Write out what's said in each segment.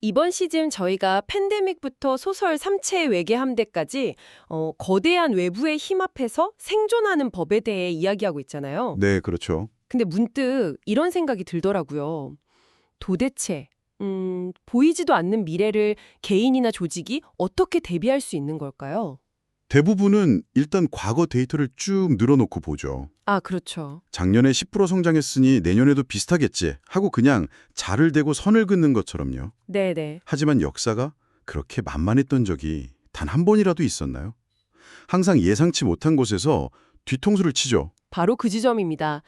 이번 시즌 저희가 팬데믹부터 소설 삼체의 외계 함대까지 거대한 외부의 힘 앞에서 생존하는 법에 대해 이야기하고 있잖아요. 네, 그렇죠. 근데 문득 이런 생각이 들더라고요. 도대체 보이지도 않는 미래를 개인이나 조직이 어떻게 대비할 수 있는 걸까요? 대부분은 일단 과거 데이터를 쭉 늘어놓고 보죠. 아, 그렇죠. 작년에 10% 성장했으니 내년에도 비슷하겠지 하고 그냥 자를 대고 선을 긋는 것처럼요. 네네. 하지만 역사가 그렇게 만만했던 적이 단 한 번이라도 있었나요? 항상 예상치 못한 곳에서 뒤통수를 치죠. 바로 그 지점입니다.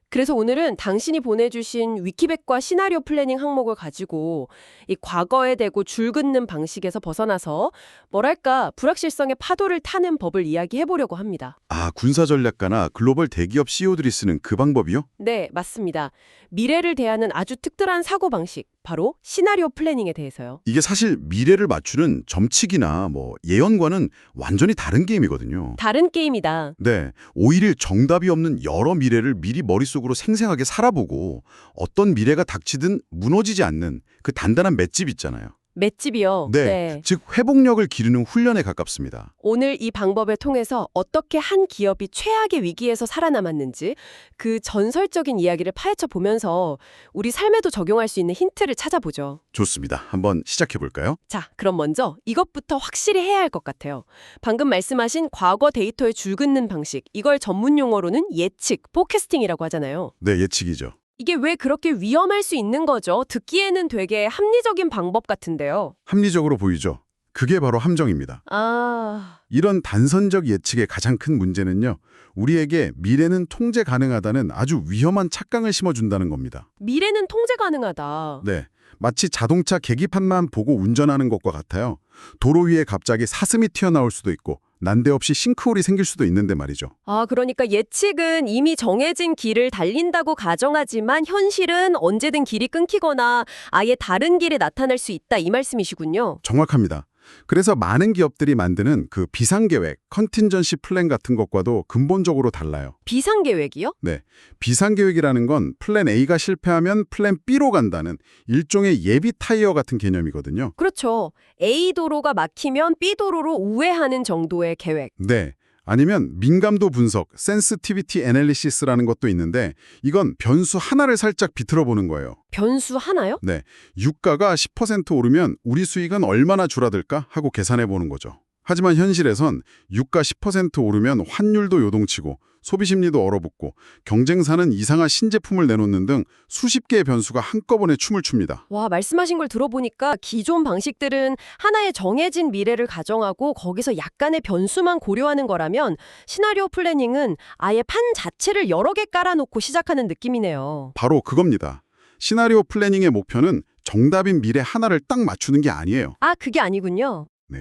그래서 오늘은 당신이 보내주신 위키백과 시나리오 플래닝 항목을 가지고 이 과거에 대고 줄 긋는 방식에서 벗어나서 뭐랄까 불확실성의 파도를 타는 법을 이야기해보려고 합니다. 아, 군사전략가나 글로벌 대기업 CEO들이 쓰는 그 방법이요? 네, 맞습니다. 미래를 대하는 아주 특별한 사고방식, 바로 시나리오 플래닝에 대해서요. 이게 사실 미래를 맞추는 점치기나 예언과는 완전히 다른 게임이거든요. 다른 게임이다. 네, 오히려 정답이 없는 여러 미래를 미리 머릿속으로 생생하게 살아보고 어떤 미래가 닥치든 무너지지 않는 그 단단한 맷집 있잖아요. 맷집이요. 네, 즉 회복력을 기르는 훈련에 가깝습니다. 오늘 이 방법을 통해서 어떻게 한 기업이 최악의 위기에서 살아남았는지 그 전설적인 이야기를 파헤쳐 보면서 우리 삶에도 적용할 수 있는 힌트를 찾아보죠. 좋습니다. 한번 시작해 볼까요? 자, 그럼 먼저 이것부터 확실히 해야 할 것 같아요. 방금 말씀하신 과거 데이터에 줄 긋는 방식, 이걸 전문 용어로는 예측, 포캐스팅이라고 하잖아요. 네, 예측이죠. 이게 왜 그렇게 위험할 수 있는 거죠? 듣기에는 되게 합리적인 방법 같은데요. 합리적으로 보이죠. 그게 바로 함정입니다. 아, 이런 단선적 예측의 가장 큰 문제는요. 우리에게 미래는 통제 가능하다는 아주 위험한 착각을 심어준다는 겁니다. 미래는 통제 가능하다. 네, 마치 자동차 계기판만 보고 운전하는 것과 같아요. 도로 위에 갑자기 사슴이 튀어나올 수도 있고 난데없이 싱크홀이 생길 수도 있는데 말이죠. 아, 그러니까 예측은 이미 정해진 길을 달린다고 가정하지만 현실은 언제든 길이 끊기거나 아예 다른 길에 나타날 수 있다 이 말씀이시군요. 정확합니다. 그래서 많은 기업들이 만드는 그 비상계획, 컨틴전시 플랜 같은 것과도 근본적으로 달라요. 비상계획이요? 네, 비상계획이라는 건 플랜 A가 실패하면 플랜 B로 간다는 일종의 예비 타이어 같은 개념이거든요. 그렇죠. A 도로가 막히면 B 도로로 우회하는 정도의 계획. 네, 아니면 민감도 분석, 센시티비티 애널리시스라는 것도 있는데 이건 변수 하나를 살짝 비틀어 보는 거예요. 변수 하나요? 네, 유가가 10% 오르면 우리 수익은 얼마나 줄어들까 하고 계산해 보는 거죠. 하지만 현실에선 유가 10% 오르면 환율도 요동치고 소비 심리도 얼어붙고 경쟁사는 이상한 신제품을 내놓는 등 수십 개의 변수가 한꺼번에 춤을 춥니다. 와, 말씀하신 걸 들어보니까 기존 방식들은 하나의 정해진 미래를 가정하고 거기서 약간의 변수만 고려하는 거라면 시나리오 플래닝은 아예 판 자체를 여러 개 깔아놓고 시작하는 느낌이네요. 바로 그겁니다. 시나리오 플래닝의 목표는 정답인 미래 하나를 딱 맞추는 게 아니에요. 아, 그게 아니군요. 네.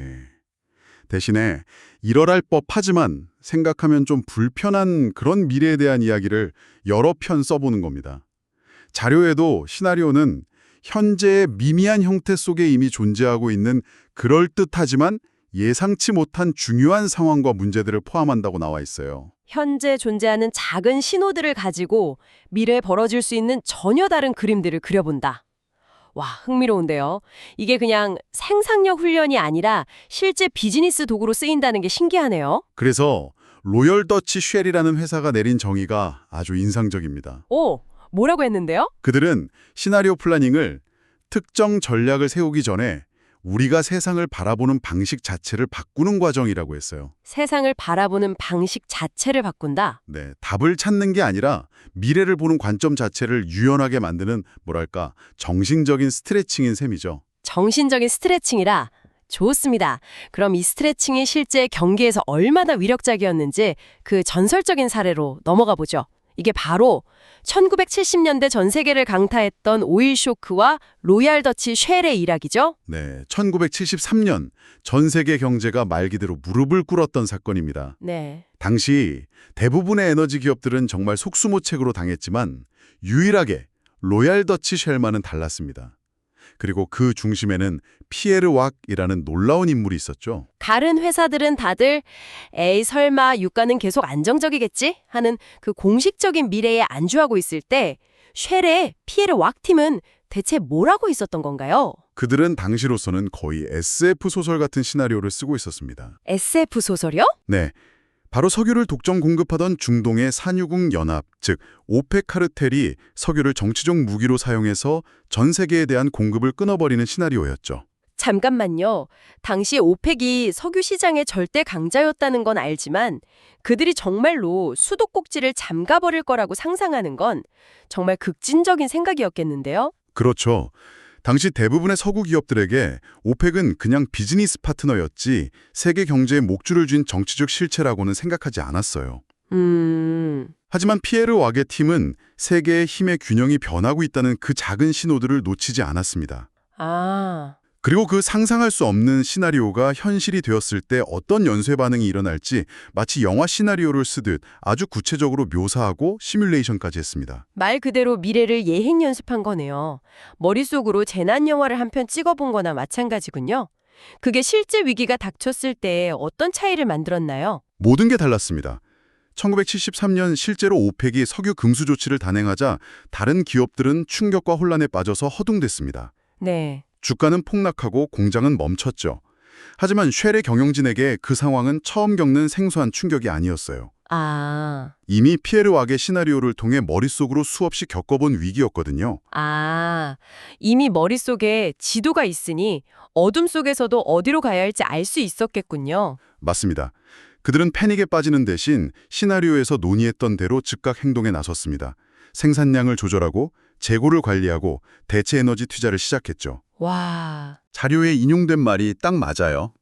대신에 이러할 법하지만 생각하면 좀 불편한 그런 미래에 대한 이야기를 여러 편 써보는 겁니다. 자료에도 시나리오는 현재의 미미한 형태 속에 이미 존재하고 있는 그럴듯하지만 예상치 못한 중요한 상황과 문제들을 포함한다고 나와 있어요. 현재 존재하는 작은 신호들을 가지고 미래에 벌어질 수 있는 전혀 다른 그림들을 그려본다. 와, 흥미로운데요. 이게 그냥 상상력 훈련이 아니라 실제 비즈니스 도구로 쓰인다는 게 신기하네요. 그래서 로열 더치 쉘이라는 회사가 내린 정의가 아주 인상적입니다. 오, 뭐라고 했는데요? 그들은 시나리오 플래닝을 특정 전략을 세우기 전에 우리가 세상을 바라보는 방식 자체를 바꾸는 과정이라고 했어요. 세상을 바라보는 방식 자체를 바꾼다. 네, 답을 찾는 게 아니라 미래를 보는 관점 자체를 유연하게 만드는 뭐랄까 정신적인 스트레칭인 셈이죠. 정신적인 스트레칭이라. 좋습니다. 그럼 이 스트레칭이 실제 경기에서 얼마나 위력적이었는지 그 전설적인 사례로 넘어가 보죠. 이게 바로 1970년대 전 세계를 강타했던 오일 쇼크와 로얄 더치 쉘의 일학이죠. 네, 1973년 전 세계 경제가 말 그대로 무릎을 꿇었던 사건입니다. 네. 당시 대부분의 에너지 기업들은 정말 속수무책으로 당했지만 유일하게 로얄 더치 쉘만은 달랐습니다. 그리고 그 중심에는 피에르 왁이라는 놀라운 인물이 있었죠. 다른 회사들은 다들 에이 설마 유가는 계속 안정적이겠지? 하는 그 공식적인 미래에 안주하고 있을 때 쉘의 피에르 왁 팀은 대체 뭐라고 있었던 건가요? 그들은 당시로서는 거의 SF 소설 같은 시나리오를 쓰고 있었습니다. SF 소설이요? 네, 바로 석유를 독점 공급하던 중동의 산유국 연합, 즉 오펙 카르텔이 석유를 정치적 무기로 사용해서 전 세계에 대한 공급을 끊어버리는 시나리오였죠. 잠깐만요. 당시 오펙이 석유 시장의 절대 강자였다는 건 알지만 그들이 정말로 수도꼭지를 잠가버릴 거라고 상상하는 건 정말 극진적인 생각이었겠는데요? 그렇죠. 당시 대부분의 서구 기업들에게 오펙은 그냥 비즈니스 파트너였지 세계 경제에 목줄을 쥔 정치적 실체라고는 생각하지 않았어요. 하지만 피에르 와게 팀은 세계의 힘의 균형이 변하고 있다는 그 작은 신호들을 놓치지 않았습니다. 아, 그리고 그 상상할 수 없는 시나리오가 현실이 되었을 때 어떤 연쇄 반응이 일어날지 마치 영화 시나리오를 쓰듯 아주 구체적으로 묘사하고 시뮬레이션까지 했습니다. 말 그대로 미래를 예행 연습한 거네요. 머릿속으로 재난 영화를 한 편 찍어본 거나 마찬가지군요. 그게 실제 위기가 닥쳤을 때 어떤 차이를 만들었나요? 모든 게 달랐습니다. 1973년 실제로 오펙이 석유 금수 조치를 단행하자 다른 기업들은 충격과 혼란에 빠져서 허둥댔습니다. 네. 주가는 폭락하고 공장은 멈췄죠. 하지만 쉘의 경영진에게 그 상황은 처음 겪는 생소한 충격이 아니었어요. 아, 이미 피에르 왁의 시나리오를 통해 머릿속으로 수없이 겪어본 위기였거든요. 이미 머릿속에 지도가 있으니 어둠 속에서도 어디로 가야 할지 알 수 있었겠군요. 맞습니다. 그들은 패닉에 빠지는 대신 시나리오에서 논의했던 대로 즉각 행동에 나섰습니다. 생산량을 조절하고 재고를 관리하고 대체 에너지 투자를 시작했죠. 와, 자료에 인용된 말이 딱 맞아요.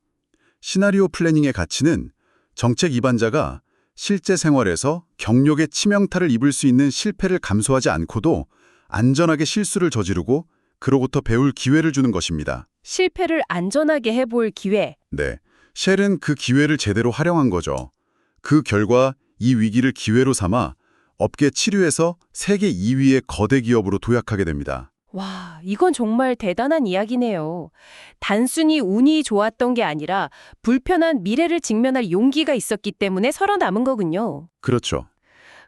시나리오 플래닝의 가치는 정책 입안자가 실제 생활에서 경력의 치명타를 입을 수 있는 실패를 감수하지 않고도 안전하게 실수를 저지르고 그로부터 배울 기회를 주는 것입니다. 실패를 안전하게 해볼 기회. 네, 쉘은 그 기회를 제대로 활용한 거죠. 그 결과 이 위기를 기회로 삼아 업계 7위에서 세계 2위의 거대 기업으로 도약하게 됩니다. 와, 이건 정말 대단한 이야기네요. 단순히 운이 좋았던 게 아니라 불편한 미래를 직면할 용기가 있었기 때문에 살아남은 거군요. 그렇죠.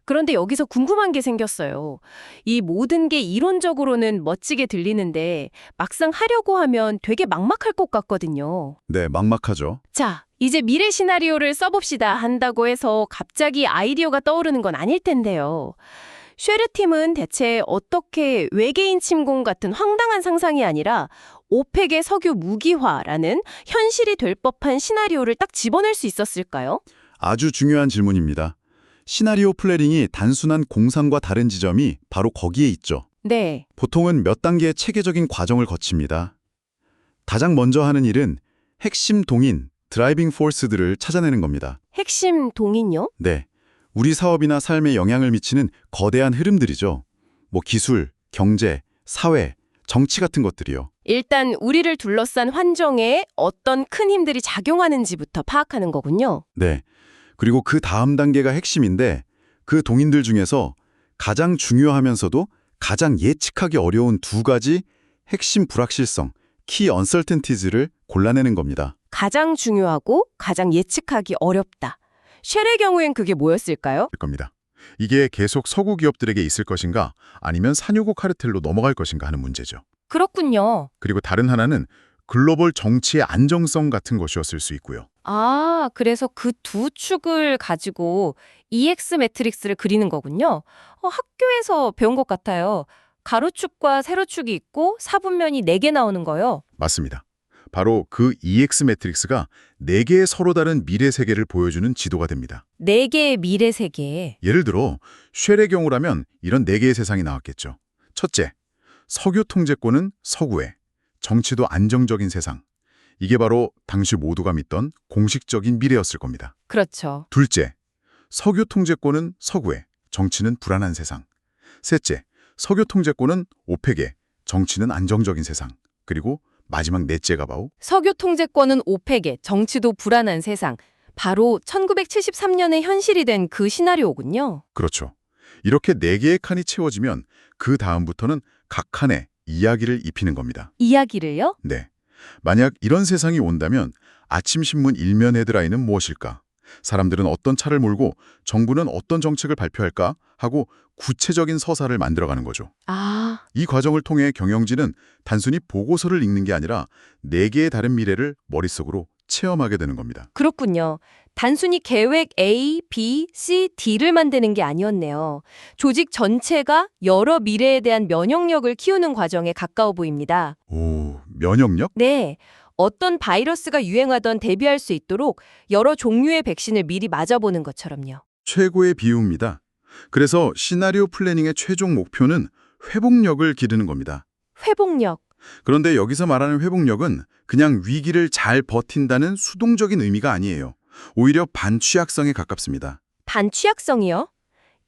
그런데 여기서 궁금한 게 생겼어요. 이 모든 게 이론적으로는 멋지게 들리는데 막상 하려고 하면 되게 막막할 것 같거든요. 네, 막막하죠. 자, 이제 미래 시나리오를 써봅시다 한다고 해서 갑자기 아이디어가 떠오르는 건 아닐 텐데요. 쉐르 팀은 대체 어떻게 외계인 침공 같은 황당한 상상이 아니라 오펙의 석유 무기화라는 현실이 될 법한 시나리오를 딱 집어낼 수 있었을까요? 아주 중요한 질문입니다. 시나리오 플래닝이 단순한 공상과 다른 지점이 바로 거기에 있죠. 네. 보통은 몇 단계의 체계적인 과정을 거칩니다. 가장 먼저 하는 일은 핵심 동인, 드라이빙 포스들을 찾아내는 겁니다. 핵심 동인요? 네, 우리 사업이나 삶에 영향을 미치는 거대한 흐름들이죠. 기술, 경제, 사회, 정치 같은 것들이요. 일단 우리를 둘러싼 환경에 어떤 큰 힘들이 작용하는지부터 파악하는 거군요. 네, 그리고 그 다음 단계가 핵심인데 그 동인들 중에서 가장 중요하면서도 가장 예측하기 어려운 두 가지 핵심 불확실성, 키 언설텐티즈를 골라내는 겁니다. 가장 중요하고 가장 예측하기 어렵다. 쉘의 경우엔 그게 뭐였을까요? 겁니다. 이게 계속 서구 기업들에게 있을 것인가 아니면 산유국 카르텔로 넘어갈 것인가 하는 문제죠. 그렇군요. 그리고 다른 하나는 글로벌 정치의 안정성 같은 것이었을 수 있고요. 아, 그래서 그 두 축을 가지고 EX 매트릭스를 그리는 거군요. 학교에서 배운 것 같아요. 가로축과 세로축이 있고 사분면이 4개 나오는 거요. 맞습니다. 바로 그 EX 매트릭스가 4개의 서로 다른 미래 세계를 보여주는 지도가 됩니다. 4개의 미래 세계. 예를 들어 쉘의 경우라면 이런 4개의 세상이 나왔겠죠. 첫째, 석유 통제권은 서구에, 정치도 안정적인 세상. 이게 바로 당시 모두가 믿던 공식적인 미래였을 겁니다. 그렇죠. 둘째, 석유 통제권은 서구에, 정치는 불안한 세상. 셋째, 석유 통제권은 오펙에, 정치는 안정적인 세상. 그리고 마지막 넷째가 바로 석유 통제권은 오펙에, 정치도 불안한 세상. 바로 1973년에 현실이 된 그 시나리오군요. 그렇죠. 이렇게 4개의 칸이 채워지면 그 다음부터는 각 칸에 이야기를 입히는 겁니다. 이야기를요? 네. 만약 이런 세상이 온다면 아침 신문 일면 헤드라인은 무엇일까? 사람들은 어떤 차를 몰고 정부는 어떤 정책을 발표할까 하고 구체적인 서사를 만들어가는 거죠. 아, 이 과정을 통해 경영진은 단순히 보고서를 읽는 게 아니라 4개의 다른 미래를 머릿속으로 체험하게 되는 겁니다. 그렇군요. 단순히 계획 A, B, C, D를 만드는 게 아니었네요. 조직 전체가 여러 미래에 대한 면역력을 키우는 과정에 가까워 보입니다. 오, 면역력? 네. 어떤 바이러스가 유행하던 대비할 수 있도록 여러 종류의 백신을 미리 맞아보는 것처럼요. 최고의 비유입니다. 그래서 시나리오 플래닝의 최종 목표는 회복력을 기르는 겁니다. 회복력. 그런데 여기서 말하는 회복력은 그냥 위기를 잘 버틴다는 수동적인 의미가 아니에요. 오히려 반취약성에 가깝습니다. 반취약성이요?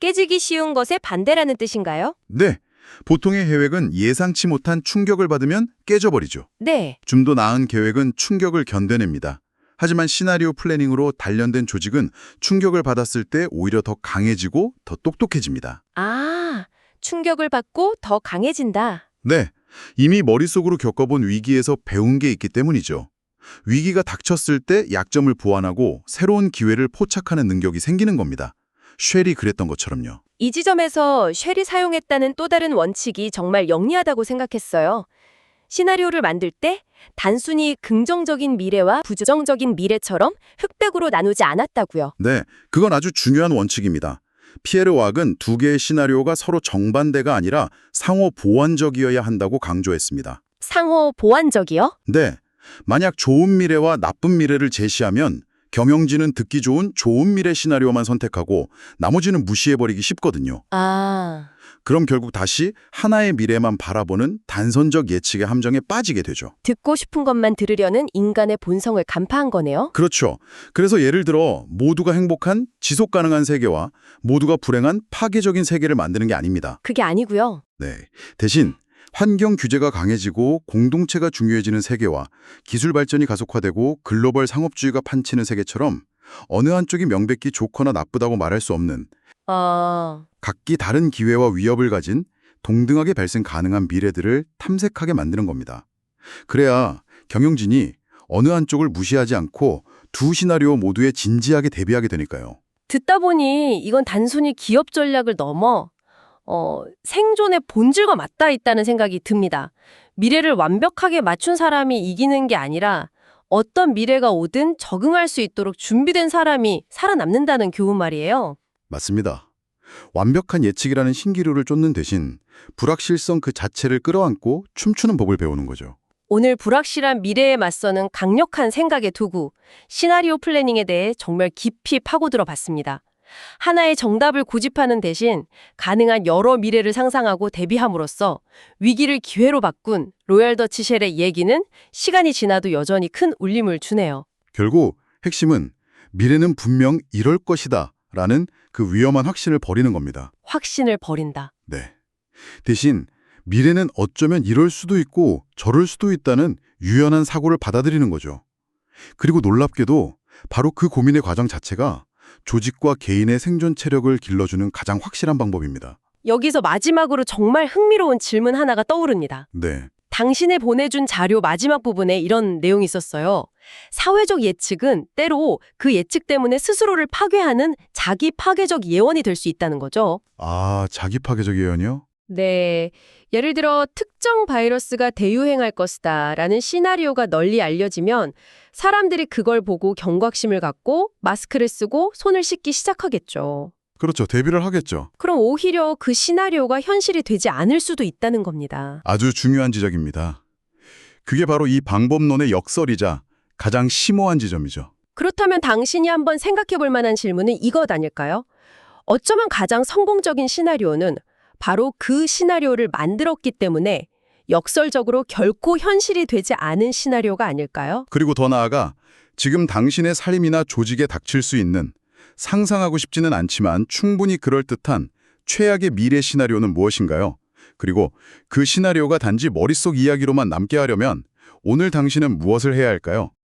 깨지기 쉬운 것의 반대라는 뜻인가요? 네, 보통의 계획은 예상치 못한 충격을 받으면 깨져버리죠. 네. 좀 더 나은 계획은 충격을 견뎌냅니다. 하지만 시나리오 플래닝으로 단련된 조직은 충격을 받았을 때 오히려 더 강해지고 더 똑똑해집니다. 아, 충격을 받고 더 강해진다. 네, 이미 머릿속으로 겪어본 위기에서 배운 게 있기 때문이죠. 위기가 닥쳤을 때 약점을 보완하고 새로운 기회를 포착하는 능력이 생기는 겁니다. 쉘이 그랬던 것처럼요. 이 지점에서 쉘이 사용했다는 또 다른 원칙이 정말 영리하다고 생각했어요. 시나리오를 만들 때 단순히 긍정적인 미래와 부정적인 미래처럼 흑백으로 나누지 않았다고요. 네, 그건 아주 중요한 원칙입니다. 피에르 왁은 2개의 시나리오가 서로 정반대가 아니라 상호 보완적이어야 한다고 강조했습니다. 상호 보완적이요? 네, 만약 좋은 미래와 나쁜 미래를 제시하면 경영진은 듣기 좋은 좋은 미래 시나리오만 선택하고 나머지는 무시해버리기 쉽거든요. 아, 그럼 결국 다시 하나의 미래만 바라보는 단선적 예측의 함정에 빠지게 되죠. 듣고 싶은 것만 들으려는 인간의 본성을 간파한 거네요. 그렇죠. 그래서 예를 들어 모두가 행복한 지속 가능한 세계와 모두가 불행한 파괴적인 세계를 만드는 게 아닙니다. 그게 아니고요. 네. 대신 환경 규제가 강해지고 공동체가 중요해지는 세계와 기술 발전이 가속화되고 글로벌 상업주의가 판치는 세계처럼 어느 한쪽이 명백히 좋거나 나쁘다고 말할 수 없는 아, 각기 다른 기회와 위협을 가진 동등하게 발생 가능한 미래들을 탐색하게 만드는 겁니다. 그래야 경영진이 어느 한쪽을 무시하지 않고 두 시나리오 모두에 진지하게 대비하게 되니까요. 듣다 보니 이건 단순히 기업 전략을 넘어 생존의 본질과 맞닿아 있다는 생각이 듭니다. 미래를 완벽하게 맞춘 사람이 이기는 게 아니라 어떤 미래가 오든 적응할 수 있도록 준비된 사람이 살아남는다는 교훈 말이에요. 맞습니다. 완벽한 예측이라는 신기루를 쫓는 대신 불확실성 그 자체를 끌어안고 춤추는 법을 배우는 거죠. 오늘 불확실한 미래에 맞서는 강력한 생각의 도구, 시나리오 플래닝에 대해 정말 깊이 파고들어 봤습니다. 하나의 정답을 고집하는 대신 가능한 여러 미래를 상상하고 대비함으로써 위기를 기회로 바꾼 로얄 더치 쉘의 얘기는 시간이 지나도 여전히 큰 울림을 주네요. 결국 핵심은 미래는 분명 이럴 것이다 라는 그 위험한 확신을 버리는 겁니다. 확신을 버린다. 네. 대신 미래는 어쩌면 이럴 수도 있고 저럴 수도 있다는 유연한 사고를 받아들이는 거죠. 그리고 놀랍게도 바로 그 고민의 과정 자체가 조직과 개인의 생존 체력을 길러주는 가장 확실한 방법입니다. 여기서 마지막으로 정말 흥미로운 질문 하나가 떠오릅니다. 네. 당신이 보내준 자료 마지막 부분에 이런 내용이 있었어요. 사회적 예측은 때로 그 예측 때문에 스스로를 파괴하는 자기 파괴적 예언이 될 수 있다는 거죠. 아, 자기 파괴적 예언이요? 네. 예를 들어 특정 바이러스가 대유행할 것이다 라는 시나리오가 널리 알려지면 사람들이 그걸 보고 경각심을 갖고 마스크를 쓰고 손을 씻기 시작하겠죠. 그렇죠. 대비를 하겠죠. 그럼 오히려 그 시나리오가 현실이 되지 않을 수도 있다는 겁니다. 아주 중요한 지적입니다. 그게 바로 이 방법론의 역설이자 가장 심오한 지점이죠. 그렇다면 당신이 한번 생각해 볼 만한 질문은 이것 아닐까요? 어쩌면 가장 성공적인 시나리오는 바로 그 시나리오를 만들었기 때문에 역설적으로 결코 현실이 되지 않은 시나리오가 아닐까요? 그리고 더 나아가 지금 당신의 삶이나 조직에 닥칠 수 있는 상상하고 싶지는 않지만 충분히 그럴듯한 최악의 미래 시나리오는 무엇인가요? 그리고 그 시나리오가 단지 머릿속 이야기로만 남게 하려면 오늘 당신은 무엇을 해야 할까요?